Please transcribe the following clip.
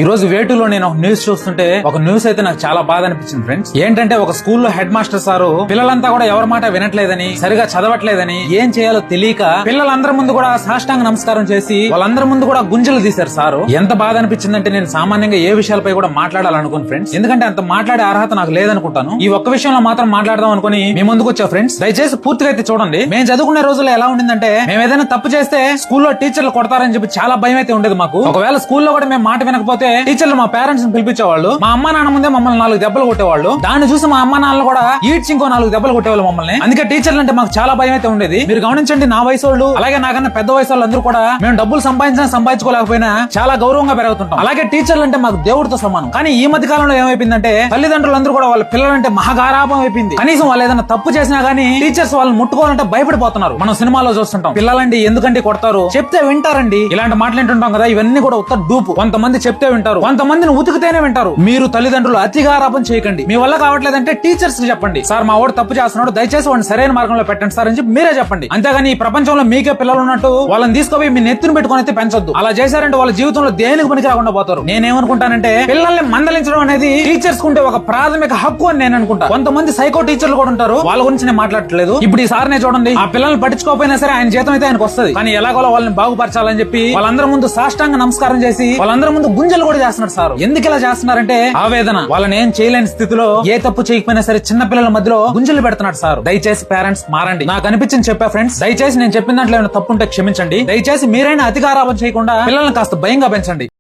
ఈ రోజు వేటులో నేను ఒక న్యూస్ చూస్తుంటే ఒక న్యూస్ అయితే నాకు చాలా బాధ అనిపించింది ఫ్రెండ్స్. ఏంటంటే ఒక స్కూల్లో హెడ్ మాస్టర్ సారు పిల్లలంతా కూడా ఎవరి మాట వినట్లేదని, సరిగా చదవట్లేదని, ఏం చేయాలో తెలియక పిల్లలందరి ముందు కూడా సాష్టాంగ నమస్కారం చేసి వాళ్ళందరి ముందు కూడా గుంజలు తీశారు సారు. ఎంత బాధ అనిపించిందంటే నేను సామాన్యంగా ఏ విషయాలపై కూడా మాట్లాడాలనుకుని ఫ్రెండ్స్, ఎందుకంటే అంత మాట్లాడే అర్హత నాకు లేదనుకుంటాను. ఈ ఒక్క విషయంలో మాత్రం మాట్లాడదాం అనుకుని మీ ముందుకు వచ్చా ఫ్రెండ్స్. దయచేసి పూర్తిగా అయితే చూడండి. మేము చదువుకునే రోజుల్లో ఎలా ఉండిందంటే, మేము ఏదైనా తప్పు చేస్తే స్కూల్లో టీచర్లు కొడతారని చెప్పి చాలా భయం అయితే ఉండేది మాకు. ఒకవేళ స్కూల్లో కూడా మేము మాట వినకపోతే టీచర్లు మా పేరెంట్స్ ని పిలిపించేవాళ్ళు. మా అమ్మ నాన్న ముందే మమ్మల్ని 4 దెబ్బలు కొట్టేవాళ్ళు. దాన్ని చూసి మా అమ్మ నాన్నలు కూడా ఈడ్చి ఇంకో 4 దెబ్బలు కొట్టేవాళ్ళు మమ్మల్ని. అందుకే టీచర్లు అంటే మాకు చాలా భయం అయితే ఉండేది. మీరు గమనించండి, నా వయసు వాళ్ళు అలాగే నాకన్నా పెద్ద వయసు వాళ్ళు అందరూ కూడా మేము డబ్బులు సంపాదించుకోలేకపోయినా చాలా గౌరవంగా పెరుగుతుంటాం. అలాగే టీచర్లు అంటే మాకు దేవుడితో సమానం. కానీ ఈ మధ్య కాలంలో ఏమైపోయిందంటే, తల్లిదండ్రులందరూ కూడా వాళ్ళ పిల్లలంటే మహాగారాభం అయిపోయింది. కనీసం వాళ్ళు ఏదైనా తప్పు చేసినా గానీ టీచర్స్ వాళ్ళని ముట్టుకోవాలంటే భయపడిపోతున్నారు. మనం సినిమాలో చూస్తుంటాం, పిల్లలండి ఎందుకంటే కొడతారు, చెప్తే వింటారండి, ఇలాంటి మాట్లాడుతుంటాం కదా. ఇవన్నీ కూడా ఉత్త డూపు. కొంతమంది చెప్తే వింటారు, కొంతమందిని ఉతికితేనే వింటారు. మీరు తల్లిదండ్రులు అతిగారాపం చేయకండి. మీ వల్ల కావట్లేదంటే టీచర్స్ కి చెప్పండి, సార్ మా వాడు తప్పు చేస్తున్నాడు, దయచేసి వాడిని సరైన మార్గంలో పెట్టండి సార్ అని చెప్పి మీరే చెప్పండి. అంతేగాని ఈ ప్రపంచంలో మీకే పిల్లలు ఉన్నట్టు వాళ్ళని తీసుకుపోయి మీ నెత్తిని పెట్టుకుని అయితే పెంచొద్దు. అలా చేశారంటే వాళ్ళ జీవితంలో దేనికి పనికి రాకుండా పోతారు. నేనేమనుకుంటానంటే, పిల్లల్ని మందలించడం అనేది టీచర్స్ కుంటే ఒక ప్రాథమిక హక్కు అని నేను అనుకుంటా. కొంతమంది సైకో టీచర్లు కూడా ఉంటారు, వాళ్ళ గురించి నేను మాట్లాడట్లేదు. ఇప్పుడు ఈ సార్నే చూడండి, ఆ పిల్లల్ని పట్టించుకోకపోయినా సరే ఆయన జీతం అయితే ఆయనకు వస్తుంది. కానీ ఎలాగోలా వాళ్ళని బాగుపరచాలని చెప్పి వాళ్ళందరి ముందు సాష్టాంగ నమస్కారం చేసి వాళ్ళందరి ముందు గుంజలు కూడా చేస్తున్నారు సార్. ఎందుకు ఇలా చేస్తున్నారంటే, ఆవేదన. వాళ్ళని ఏం చేయలేని స్థితిలో ఏ తప్పు చేయకపోయినా సరే చిన్న పిల్లల మధ్యలో గుంజలు పెడుతున్నాడు సార్. దయచేసి పేరెంట్స్ మారండి. నాకు అనిపించింది చెప్పా ఫ్రెండ్స్. దయచేసి నేను చెప్పిన దాంట్లో ఏమైనా తప్పు ఉంటే క్షమించండి. దయచేసి మీరైనా అతిగారాపం చేయకుండా పిల్లల్ని కాస్త భయంగా పెంచండి.